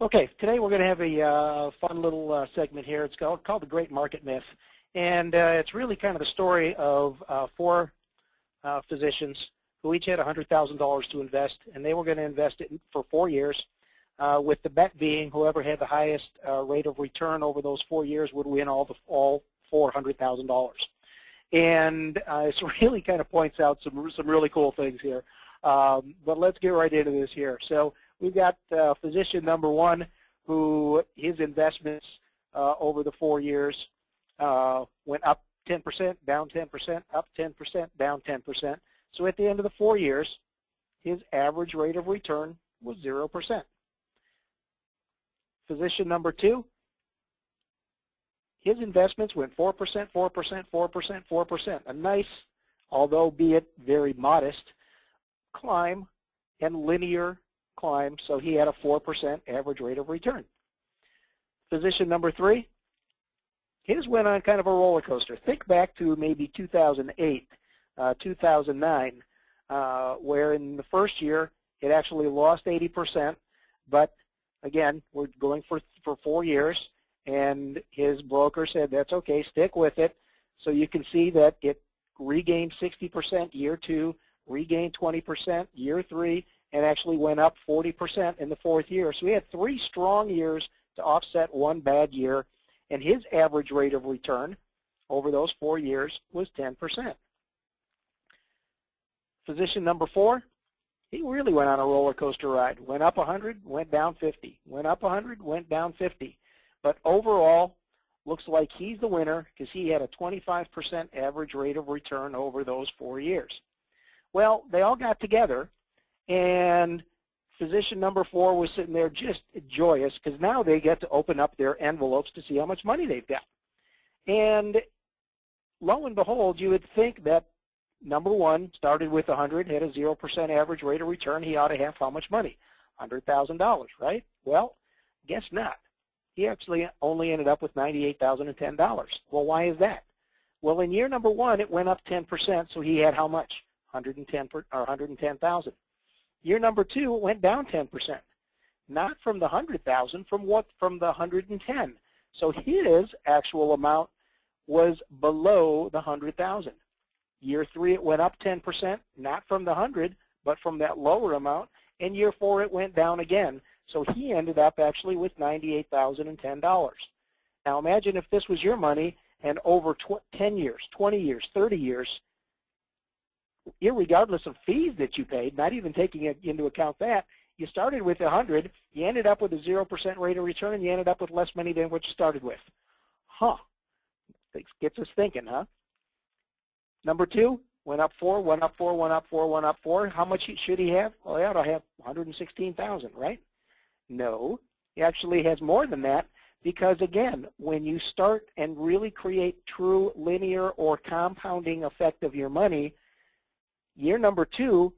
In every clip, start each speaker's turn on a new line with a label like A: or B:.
A: Okay, today we're going to have a fun little segment here. It's called The Great Market Myth. And it's really kind of the story of four physicians who each had $100,000 to invest, and they were going to invest it for 4 years, with the bet being whoever had the highest rate of return over those 4 years would win all $400,000. And it really kind of points out some really cool things here. But let's get right into this here. So we've got physician number one, who his investments over the 4 years went up 10%, down 10%, up 10%, down 10%. So at the end of the 4 years, his average rate of return was 0%. Physician number two, his investments went 4%, 4%, 4%, 4%. A nice, although be it very modest, climb and linear climb, so he had a 4% average rate of return. Physician number three, his went on kind of a roller coaster. Think back to maybe 2008, 2009, where in the first year it actually lost 80%, but again, we're going for 4 years, and his broker said, that's okay, stick with it. So you can see that it regained 60% year 2, regained 20% year 3, and actually went up 40% in the 4th year. So we had 3 strong years to offset 1 bad year, and his average rate of return over those 4 years was 10%. Physician number 4, he really went on a roller coaster ride. Went up 100, went down 50. Went up 100, went down 50. But overall, looks like he's the winner because he had a 25% average rate of return over those 4 years. Well, they all got together, and physician number 4 was sitting there just joyous because now they get to open up their envelopes to see how much money they've got. And lo and behold, you would think that number 1 started with 100, had a 0% average rate of return. He ought to have how much money? $100,000, right? Well, guess not. He actually only ended up with $98,010. Well, why is that? Well, in year number 1, it went up 10%, so he had how much? 110,000. Year number 2, it went down 10%. Not from the 100,000, from what? From the 110. So his actual amount was below the 100,000. Year 3, it went up 10%, not from the 100, but from that lower amount. And year 4, it went down again. So he ended up actually with $98,010. Now imagine if this was your money, and over 10 years, 20 years, 30 years, irregardless of fees that you paid, not even taking into account that, you started with 100, you ended up with a 0% rate of return, and you ended up with less money than what you started with. Huh. Gets us thinking, huh? Number 2, went up 4, went up 4, went up 4, went up 4. How much should he have? Well, he ought to have $116,000, right? No, he actually has more than that because, again, when you start and really create true linear or compounding effect of your money, year number 2,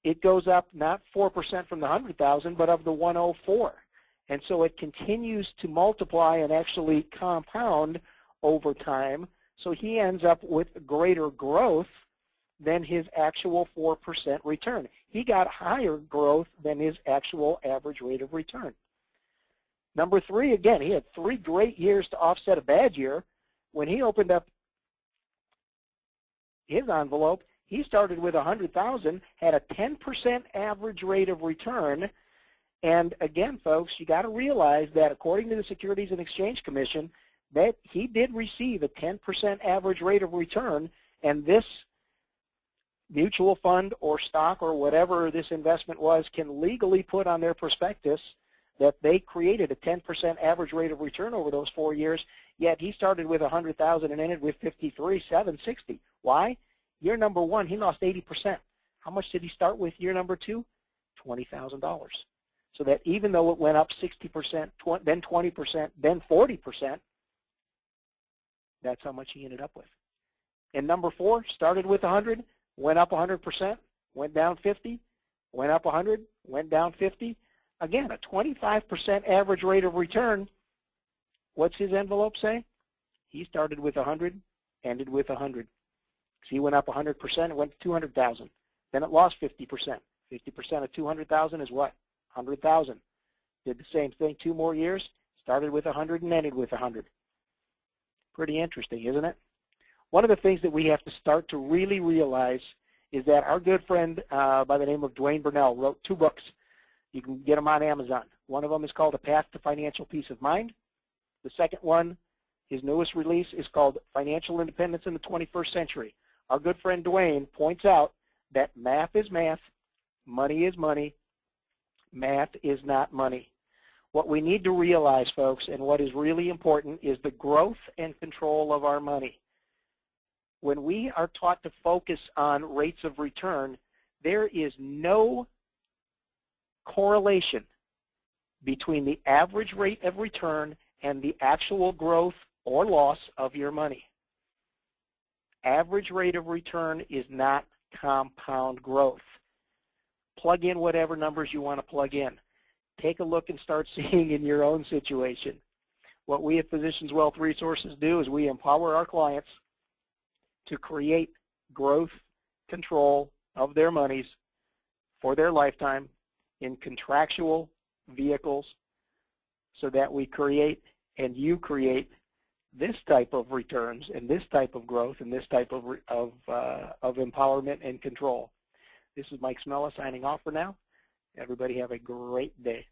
A: it goes up not 4% from the 100,000, but of the 104. And so it continues to multiply and actually compound over time. So he ends up with greater growth than his actual 4% return. He got higher growth than his actual average rate of return. Number 3, again, he had 3 great years to offset a bad year. When he opened up his envelope, he started with 100,000, had a 10% average rate of return. And again, folks, you got to realize that according to the Securities and Exchange Commission, that he did receive a 10% average rate of return, and this mutual fund or stock or whatever this investment was can legally put on their prospectus that they created a 10% average rate of return over those 4 years, yet he started with 100,000 and ended with 53,760. Why? Year number 1, he lost 80%. How much did he start with year number 2? $20,000. So that even though it went up 60%, then 20%, then 40%, that's how much he ended up with. And number 4, started with 100, went up 100%, went down 50, went up 100, went down 50. Again, a 25% average rate of return. What's his envelope say? He started with 100, ended with 100. So he went up 100%, it went to 200,000. Then it lost 50%. 50% of 200,000 is what? 100,000. Did the same thing 2 more years, started with 100 and ended with 100. Pretty interesting, isn't it? One of the things that we have to start to really realize is that our good friend by the name of Dwayne Burnell wrote 2 books. You can get them on Amazon. One of them is called A Path to Financial Peace of Mind. The second one, his newest release, is called Financial Independence in the 21st Century. Our good friend Dwayne points out that math is math, money is money, math is not money. What we need to realize, folks, and what is really important, is the growth and control of our money. When we are taught to focus on rates of return, there is no correlation between the average rate of return and the actual growth or loss of your money. Average rate of return is not compound growth. Plug in whatever numbers you want to plug in. Take a look and start seeing in your own situation. What we at Physicians Wealth Resources do is we empower our clients to create growth control of their monies for their lifetime in contractual vehicles so that we create and you create this type of returns and this type of growth and this type of empowerment and control. This is Mike Smella signing off for now. Everybody have a great day.